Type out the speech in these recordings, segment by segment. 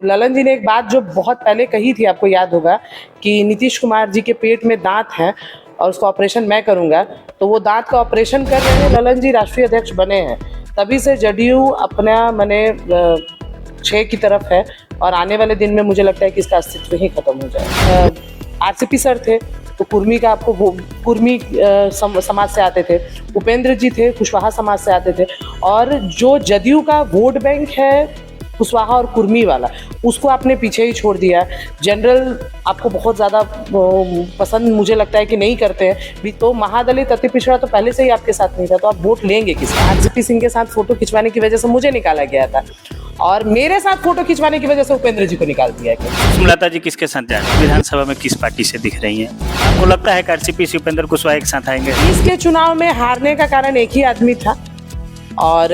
ललन जी ने एक बात जो बहुत पहले कही थी, आपको याद होगा, कि नीतीश कुमार जी के पेट में दांत हैं और उसका ऑपरेशन मैं करूंगा। तो वो दांत का ऑपरेशन कर रहे हैं, ललन जी राष्ट्रीय अध्यक्ष बने हैं, तभी से जदयू अपना मने 6 की तरफ है। और आने वाले दिन में मुझे लगता है कि इसका अस्तित्व ही खत्म हो जाएगा। आरसीपी सर थे तो कुर्मी का आपको कुर्मी समाज से आते थे, उपेंद्र जी थे कुशवाहा समाज से आते थे, और जो जदयू का वोट बैंक है कुशवाहा और कुर्मी वाला, उसको आपने पीछे ही छोड़ दिया। जनरल आपको बहुत ज़्यादा पसंद मुझे लगता है कि नहीं करते हैं भी, तो महादलित अति पिछड़ा तो पहले से ही आपके साथ नहीं था, तो आप वोट लेंगे किसका? आरसीपी सिंह के साथ फोटो खिंचवाने की वजह से मुझे निकाला गया था, और मेरे साथ फोटो खिंचवाने की वजह से उपेंद्र जी को निकाल दिया गया। सुमलता जी किसके साथ जा रही हैं? विधानसभा में किस पार्टी से दिख रही हैं? आपको लगता है कि आरसीपी से उपेंद्र कुशवाहा एक साथ आएंगे? इसके चुनाव में हारने का कारण एक ही आदमी था, और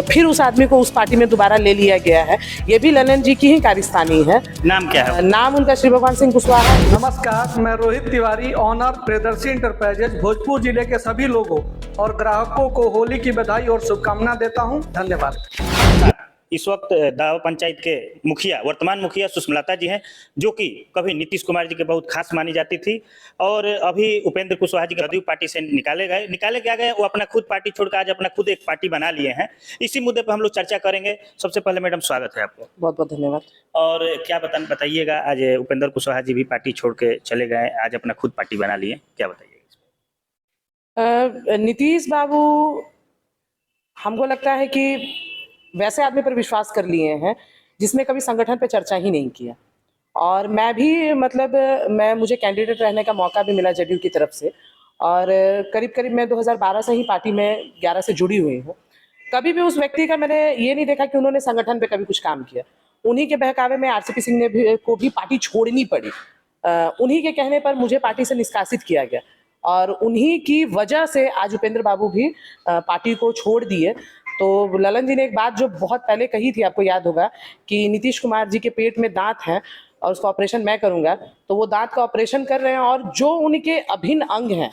फिर उस आदमी को उस पार्टी में दोबारा ले लिया गया है। ये भी ललन जी की ही कारस्तानी है। नाम क्या है? नाम उनका श्री भगवान सिंह कुशवाहा है। नमस्कार, मैं रोहित तिवारी, ऑनर प्रियदर्शी इंटरप्राइजेज भोजपुर जिले के सभी लोगों और ग्राहकों को होली की बधाई और शुभकामना देता हूं। धन्यवाद। इस वक्त दावा पंचायत के मुखिया, वर्तमान मुखिया सुषमलता जी हैं, जो कि कभी नीतीश कुमार जी के बहुत खास मानी जाती थी, और अभी उपेंद्र कुशवाहा जी जदयू पार्टी से निकाले क्या गए, वो अपना खुद पार्टी छोड़कर आज अपना खुद एक पार्टी बना लिए हैं। इसी मुद्दे पर हम लोग चर्चा करेंगे। सबसे पहले मैडम स्वागत है आपको। बहुत बहुत धन्यवाद। और क्या बताइएगा, आज उपेंद्र कुशवाहा जी भी पार्टी छोड़ के चले गए, आज अपना खुद पार्टी बना लिए, क्या बताइएगा? नीतीश बाबू हमको लगता है कि वैसे आदमी पर विश्वास कर लिए हैं जिसने कभी संगठन पे चर्चा ही नहीं किया, और मैं भी मुझे कैंडिडेट रहने का मौका भी मिला जदयू की तरफ से, और करीब मैं 2012 से ही पार्टी में 11 से जुड़ी हुई हूँ। कभी भी उस व्यक्ति का मैंने ये नहीं देखा कि उन्होंने संगठन पे कभी कुछ काम किया। उन्हीं के बहकावे में आरसीपी सिंह ने को भी पार्टी छोड़नी पड़ी। उन्हीं के कहने पर मुझे पार्टी से निष्कासित किया गया, और उन्हीं की वजह से आज उपेंद्र बाबू भी पार्टी को छोड़ दिए। तो ललन जी ने एक बात जो बहुत पहले कही थी, आपको याद होगा, कि नीतीश कुमार जी के पेट में दांत हैं और उसका ऑपरेशन मैं करूंगा। तो वो दांत का ऑपरेशन कर रहे हैं, और जो उनके अभिन्न अंग हैं,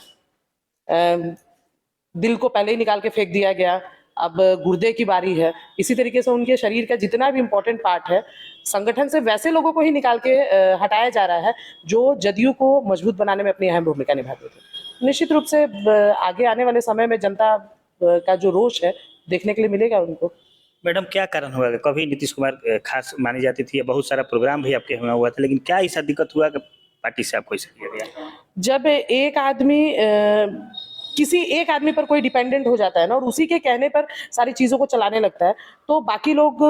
दिल को पहले ही निकाल के फेंक दिया गया, अब गुर्दे की बारी है। इसी तरीके से उनके शरीर का जितना भी इम्पोर्टेंट पार्ट है संगठन से, वैसे लोगों को ही निकाल के हटाया जा रहा है जो जदयू को मजबूत बनाने में अपनी अहम भूमिका निभाते थे। निश्चित रूप से आगे आने वाले समय में जनता का जो रोष है देखने के लिए मिलेगा उनको। मैडम, क्या कारण हुआ? कभी नीतीश कुमार खास मानी जाती थी, बहुत सारा प्रोग्राम भी आपके यहाँ हुआ था, लेकिन क्या ऐसा दिक्कत हुआ कि पार्टी से आपको ऐसा किया गया? जब एक आदमी किसी एक आदमी पर कोई डिपेंडेंट हो जाता है ना, और उसी के कहने पर सारी चीज़ों को चलाने लगता है, तो बाकी लोग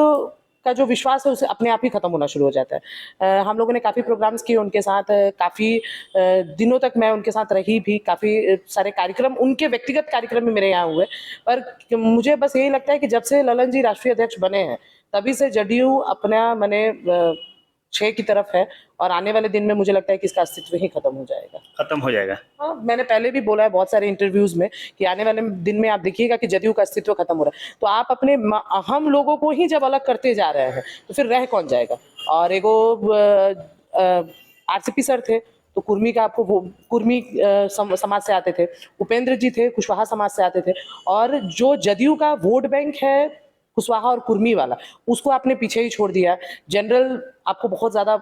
का जो विश्वास है उसे अपने आप ही खत्म होना शुरू हो जाता है। हम लोगों ने काफ़ी प्रोग्राम्स किए उनके साथ, काफ़ी दिनों तक मैं उनके साथ रही भी, काफ़ी सारे कार्यक्रम उनके व्यक्तिगत कार्यक्रम भी मेरे यहाँ हुए। पर मुझे बस यही लगता है कि जब से ललन जी राष्ट्रीय अध्यक्ष बने हैं, तभी से जदयू अपना 6 की तरफ है, और आने वाले दिन में मुझे लगता है कि इसका अस्तित्व ही खत्म हो जाएगा। खत्म हो जाएगा? हाँ, मैंने पहले भी बोला है बहुत सारे इंटरव्यूज में कि आने वाले दिन में आप देखिएगा कि जदयू का अस्तित्व खत्म हो रहा है। तो आप अपने अहम लोगों को ही जब अलग करते जा रहे हैं तो फिर रह कौन जाएगा? और एगो आरसीपी सर थे तो कुर्मी का आपको कुर्मी समाज से आते थे, उपेंद्र जी थे कुशवाहा समाज से आते थे, और जो जदयू का वोट बैंक है कुशवाहा और कुर्मी वाला, उसको आपने पीछे ही छोड़ दिया। जनरल आपको बहुत ज़्यादा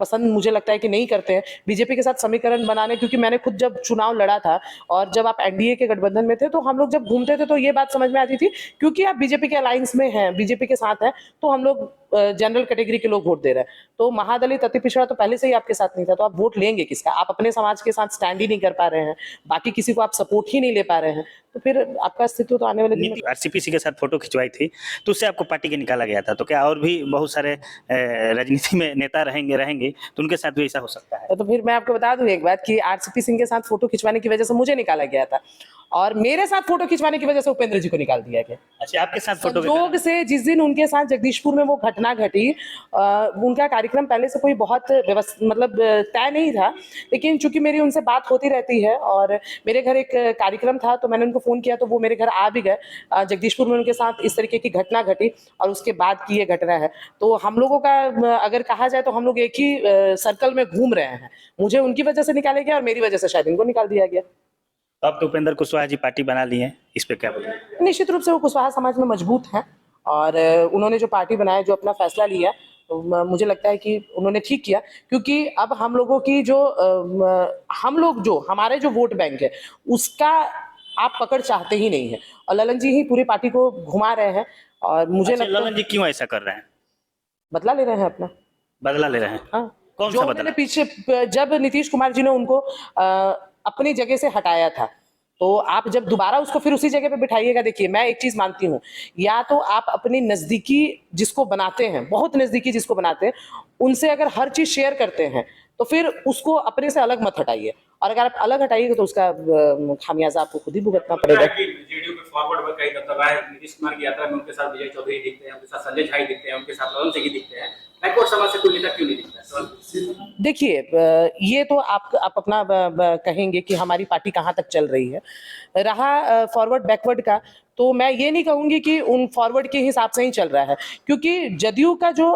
पसंद मुझे लगता है कि नहीं करते हैं बीजेपी के साथ समीकरण बनाने, क्योंकि मैंने खुद जब चुनाव लड़ा था और जब आप एनडीए के गठबंधन में थे, तो हम लोग जब घूमते थे तो ये बात समझ में आती थी, क्योंकि आप बीजेपी के अलायंस में हैं, बीजेपी के साथ हैं, तो हम लोग जनरल कैटेगरी के लोग वोट दे रहे हैं। तो महादलित अति पिछड़ा तो पहले से ही आपके साथ नहीं था, तो आप वोट लेंगे किसका? आप अपने समाज के साथ स्टैंड ही नहीं कर पा रहे हैं, बाकी किसी को आप सपोर्ट ही नहीं ले पा रहे हैं, तो फिर आपका अस्तित्व तो आने वाले दिन में। आरसीपी के साथ फोटो खिंचवाई थी तो उससे आपको पार्टी के निकाला गया था, तो क्या और भी बहुत सारे राजनीति में नेता रहेंगे तो उनके साथ भी ऐसा हो सकता है? तो फिर मैं आपको बता दूं एक बात कि आरसीपी सिंह के साथ फोटो खिंचवाने की वजह से मुझे निकाला गया था, और मेरे साथ फोटो खिंचवाने की वजह से उपेंद्र जी को निकाल दिया गया। अच्छा, आपके साथ फोटो? संयोग से जिस दिन उनके साथ जगदीशपुर में वो घटना घटी, उनका कार्यक्रम पहले से कोई बहुत तय नहीं था, लेकिन चूंकि मेरी उनसे बात होती रहती है और मेरे घर एक कार्यक्रम था, तो मैंने उनको फ़ोन किया तो वो मेरे घर आ भी गए। जगदीशपुर में उनके साथ इस तरीके की घटना घटी और उसके बाद की ये घटना है। तो हम लोगों का अगर कहा जाए तो हम लोग एक ही सर्कल में घूम रहे हैं। मुझे उनकी वजह से निकाला गया और मेरी वजह से शायद इनको निकाल दिया गया। अब तो उपेंद्र कुशवाहा जी पार्टी बना ली है, इस पे क्या बोलेंगे? निश्चित रूप से वो कुशवाहा समाज में मजबूत हैं, और उन्होंने जो पार्टी बनाया, जो अपना फैसला लिया, मुझे लगता है कि उन्होंने ठीक किया, क्योंकि अब हम लोगों की जो हम लोग जो हमारे जो वोट बैंक है उसका आप पकड़ चाहते ही नहीं है, और ललन जी ही पूरी पार्टी को घुमा रहे हैं। और मुझे अच्छा, लगता है ललन जी क्यों ऐसा कर रहे हैं? बदला ले रहे हैं अपना। बदला ले रहे हैं? हाँ, कौन जो सा उन्होंने बदला? पीछे जब नीतीश कुमार जी ने उनको अपनी जगह से हटाया था, तो आप जब दोबारा उसको फिर उसी जगह पे बिठाइएगा। देखिए, मैं एक चीज मानती हूँ, या तो आप अपनी नजदीकी जिसको बनाते हैं, बहुत नजदीकी जिसको बनाते हैं, उनसे अगर हर चीज शेयर करते हैं तो फिर उसको अपने से अलग मत हटाइए, और अगर आप अलग हटाइएगा तो उसका खामियाजा आपको खुद ही भुगतना पड़ेगा। जेडीयू के फॉरवर्ड में कई दबदबा है, नीतीश कुमार की यात्रा में उनके साथ विजय चौधरी दिखते हैं, उनके साथ संजय झा दिखते हैं, उनके साथ ललन सिंह दिखते हैं, बैकवर्ड समाज से कोई नेता क्यों नहीं दिखता है? देखिए, ये तो आप अपना कहेंगे कि हमारी पार्टी कहाँ तक चल रही है। रहा फॉरवर्ड बैकवर्ड का, तो मैं ये नहीं कहूंगी कि उन फॉरवर्ड के हिसाब से ही चल रहा है, क्योंकि जदयू का जो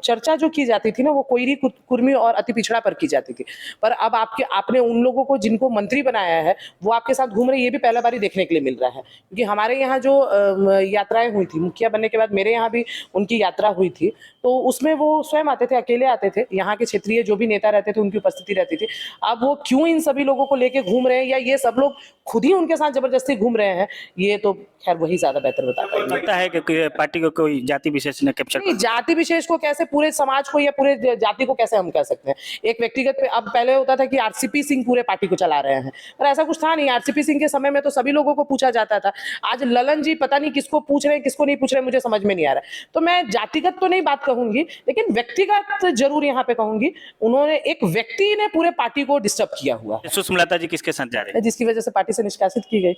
चर्चा जो की जाती थी ना, वो कोयरी कुर्मी और अति पिछड़ा पर की जाती थी। पर अब आपने उन लोगों को जिनको मंत्री बनाया है वो आपके साथ घूम रहे, ये भी पहला बारी देखने के लिए मिल रहा है। क्योंकि हमारे यहाँ जो यात्राएं हुई थी, मुखिया बनने के बाद मेरे यहाँ भी उनकी यात्रा हुई थी, तो उसमें वो स्वयं आते थे, अकेले आते थे, यहाँ के क्षेत्रीय जो भी नेता रहते थे उनकी उपस्थिति रहती थी। अब वो क्यों इन सभी लोगों को लेके घूम रहे हैं, या ये सब लोग खुद ही उनके साथ जबरदस्ती घूम रहे हैं, ये तो खैर वही ज्यादा बेहतर बता पाएंगे। लगता है कि पार्टी को कोई जाति विशेष ने कैप्चर नहीं, जाति विशेष को कैसे, पूरे समाज को या पूरे जाति को कैसे हम कह सकते हैं एक व्यक्तिगत पे? अब पहले होता था कि आरसीपी सिंह पूरे पार्टी को चला रहे हैं, पर ऐसा कुछ था नहीं। आरसीपी सिंह के समय में तो सभी लोगों को पूछा जाता था। आज ललन जी पता नहीं किसको पूछ रहे हैं, किसको नहीं पूछ रहे, मुझे समझ में नहीं आ रहा है। तो मैं जातिगत तो नहीं बात कहूंगी, लेकिन व्यक्तिगत जरूर यहाँ पे कहूंगी। उन्होंने, एक व्यक्ति ने पूरे पार्टी को डिस्टर्ब किया हुआ है, सुषमलता जी किसके साथ जा रहे हैं? जिसकी वजह से पार्टी से निष्कासित की गई।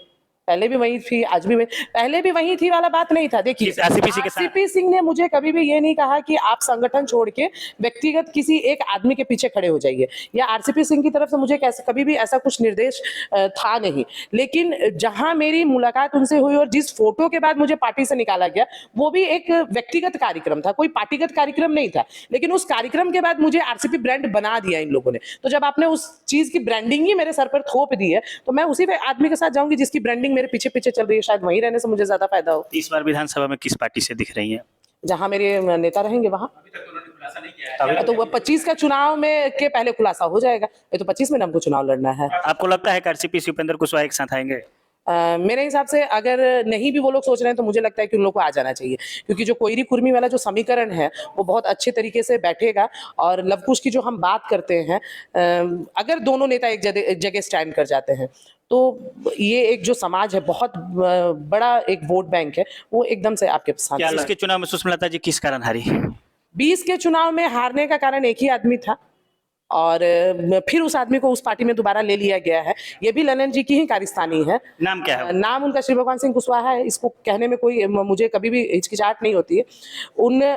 पहले भी वही थी, आज भी वही, पहले भी वही थी वाला बात नहीं था। देखिए, आरसीपी सिंह ने मुझे कभी भी ये नहीं कहा कि आप संगठन छोड़ के व्यक्तिगत किसी एक आदमी के पीछे खड़े हो जाइए, या आरसीपी सिंह की तरफ से मुझे कैसे कभी भी ऐसा कुछ निर्देश था नहीं। लेकिन जहां मेरी मुलाकात उनसे हुई और जिस फोटो के बाद मुझे पार्टी से निकाला गया, वो भी एक व्यक्तिगत कार्यक्रम था, कोई पार्टीगत कार्यक्रम नहीं था। लेकिन उस कार्यक्रम के बाद मुझे आरसीपी ब्रांड बना दिया इन लोगों ने। तो जब आपने उस चीज की ब्रांडिंग ही मेरे सर पर थोप दी है, तो मैं उसी आदमी के साथ जाऊंगी जिसकी ब्रांडिंग मेरे पीछे पीछे चल रही है। शायद वहीं रहने से मुझे ज्यादा फायदा हो। इस बार विधानसभा में किस पार्टी से दिख रही हैं? जहां मेरे नेता रहेंगे वहां। अभी तक तो उन्होंने खुलासा नहीं किया है। तो 25 का चुनाव में के पहले खुलासा हो जाएगा। ये तो 25 में हमको चुनाव लड़ना है। आपको लगता है कि आरसीपी से उपेंद्र कुशवाहा एक साथ आएंगे? मेरे हिसाब से अगर नहीं भी वो लोग सोच रहे हैं, तो मुझे लगता है कि उन लोग को आ जाना चाहिए, क्योंकि जो कोयरी कुर्मी वाला जो समीकरण है वो बहुत अच्छे तरीके से बैठेगा। और लवकुश की जो हम बात करते हैं, अगर दोनों नेता एक जगह स्टैंड कर जाते हैं, तो ये एक जो समाज है, बहुत बड़ा एक वोट बैंक है, वो एकदम से आपके साथ। क्या इसके चुनाव में सुषमलता जी किस कारण हारी? 20 के चुनाव में हारने का कारण एक ही आदमी था, और फिर उस आदमी को उस पार्टी में दोबारा ले लिया गया है। ये भी ललन जी की ही कारस्तानी है। नाम क्या है? नाम उनका श्री भगवान सिंह कुशवाहा है। इसको कहने में कोई मुझे कभी भी हिचकिचाहट नहीं होती है।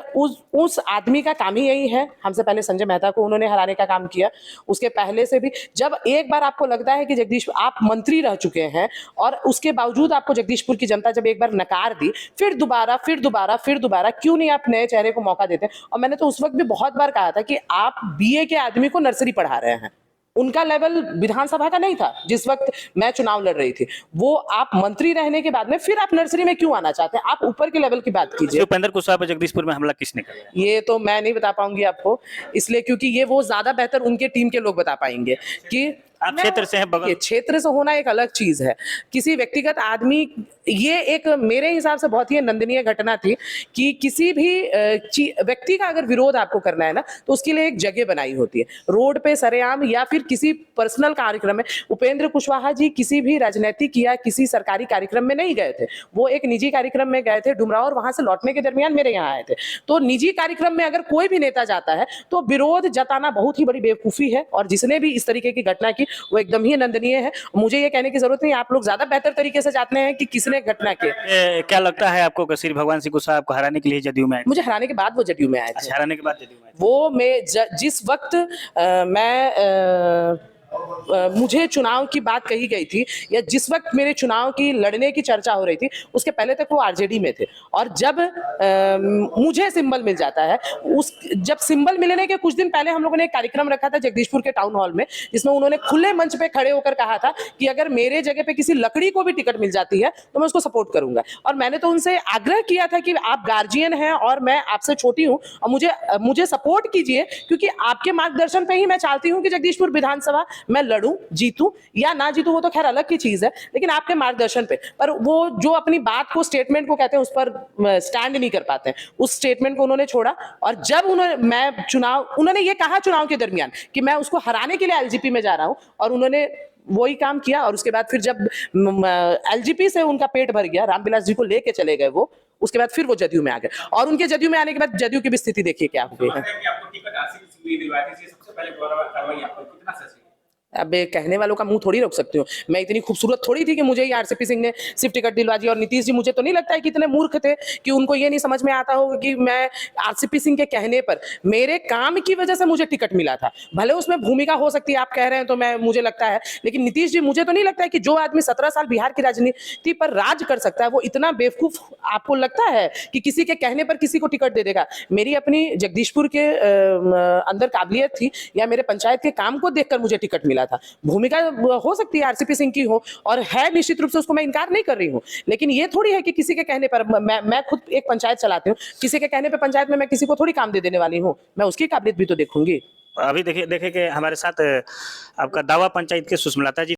उस आदमी का काम ही यही है। हमसे पहले संजय मेहता को उन्होंने हराने का काम किया। उसके पहले से भी, जब एक बार आपको लगता है कि जगदीश आप मंत्री रह चुके हैं, और उसके बावजूद आपको जगदीशपुर की जनता जब एक बार नकार दी, फिर दोबारा क्यों नहीं आप नए चेहरे को मौका देते? और मैंने तो उस वक्त भी बहुत बार कहा था कि आप बीए के आदमी को नर्सरी पढ़ा रहे हैं। उनका लेवल विधानसभा का नहीं था जिस वक्त मैं चुनाव लड़ रही थी। वो आप मंत्री रहने के बाद में फिर आप नर्सरी में क्यों आना चाहते हैं? आप ऊपर के लेवल की बात कीजिए। उपेंद्र कुशवाहा पर जगदीशपुर में हमला किसने किया? ये तो मैं नहीं बता पाऊंगी आपको, इसलिए क्योंकि ये वो ज्यादा बेहतर उनके टीम के लोग बता पाएंगे कि आप क्षेत्र से हैं, बगल क्षेत्र से होना एक अलग चीज है। किसी व्यक्तिगत आदमी, ये एक मेरे हिसाब से बहुत ही निंदनीय घटना थी कि किसी भी व्यक्ति का अगर विरोध आपको करना है ना, तो उसके लिए एक जगह बनाई होती है, रोड पे सरेआम या फिर किसी पर्सनल कार्यक्रम में। उपेंद्र कुशवाहा जी किसी भी राजनीतिक या किसी सरकारी कार्यक्रम में नहीं गए थे, वो एक निजी कार्यक्रम में गए थे डुमराव, और वहां से लौटने के दरमियान मेरे यहाँ आए थे। तो निजी कार्यक्रम में अगर कोई भी नेता जाता है तो विरोध जताना बहुत ही बड़ी बेवकूफी है, और जिसने भी इस तरीके की घटना की वो एकदम ही निंदनीय है। मुझे ये कहने की जरूरत नहीं, आप लोग ज्यादा बेहतर तरीके से जानते हैं कि किसने घटना की। क्या लगता है आपको कि श्री भगवान सिंह कुशवाहा आपको हराने के लिए जदयू में आए? मुझे हराने के बाद वो जदयू में आए थे। हराने के बाद जदयू में आए थे। वो मैं जिस वक्त मैं मुझे चुनाव की बात कही गई थी या जिस वक्त मेरे चुनाव की लड़ने की चर्चा हो रही थी उसके पहले तक वो आरजेडी में थे। और जब मुझे सिंबल मिल जाता है, उस जब सिंबल मिलने के कुछ दिन पहले हम लोगों ने एक कार्यक्रम रखा था जगदीशपुर के टाउन हॉल में, जिसमें उन्होंने खुले मंच पे खड़े होकर कहा था कि अगर मेरे जगह पे किसी लकड़ी को भी टिकट मिल जाती है तो मैं उसको सपोर्ट करूंगा। और मैंने तो उनसे आग्रह किया था कि आप गार्जियन हैं और मैं आपसे छोटी हूं और मुझे सपोर्ट कीजिए, क्योंकि आपके मार्गदर्शन पे ही मैं चाहती हूं कि जगदीशपुर विधानसभा मैं लड़ूं, जीतूं या ना जीतूं वो तो खैर अलग की चीज है, लेकिन आपके मार्गदर्शन पे। पर वो जो अपनी बात को, स्टेटमेंट को कहते हैं, उस पर स्टैंड नहीं कर पाते हैं, उस स्टेटमेंट को उन्होंने छोड़ा। और जब उन्होंने ये कहा चुनाव के दरमियान कि मैं उसको हराने के लिए एलजीपी में जा रहा हूं, और उन्होंने वही काम किया। और उसके बाद फिर जब एलजीपी से उनका पेट भर गया, रामविलास जी को लेके चले गए वो, उसके बाद फिर वो जदयू में आ गए। और उनके जदयू में आने के बाद जदयू की भी स्थिति देखिए क्या हो गई है। कि आपको टिकट आरसीपी से दिलवाई थी, सबसे पहले कार्रवाई आपको कितना सच है? अब कहने वालों का मुंह थोड़ी रोक सकती हूँ मैं, इतनी खूबसूरत थोड़ी थी कि मुझे ही आरसीपी सिंह ने सिर्फ टिकट दिलवा दी। और नीतीश जी मुझे तो नहीं लगता है कि इतने मूर्ख थे कि उनको ये नहीं समझ में आता होगा कि मैं आरसीपी सिंह के कहने पर, मेरे काम की वजह से मुझे टिकट मिला था। भले उसमें भूमिका हो सकती है, आप कह रहे हैं तो मुझे लगता है, लेकिन नीतीश जी, मुझे तो नहीं लगता है कि जो आदमी 17 साल बिहार की राजनीति पर राज कर सकता है वो इतना बेवकूफ आपको लगता है कि किसी के कहने पर किसी को टिकट दे देगा। मेरी अपनी जगदीशपुर के अंदर काबिलियत थी या मेरे पंचायत के काम को देखकर मुझे टिकट मिला था। भूमिका हो सकती है आरसीपी सिंह की हो, और है निश्चित रूप से, उसको मैं इनकार नहीं कर रही हूं, लेकिन ये थोड़ी है कि किसी के कहने पर, मैं खुद एक पंचायत चलाती हूं, किसी के कहने पर पंचायत में मैं किसी को थोड़ी काम दे देने वाली हूं, मैं उसकी काबिलियत भी तो देखूंगी। अभी देखिए कि हमारे साथ आपका दावा पंचायत के सुषमलता जी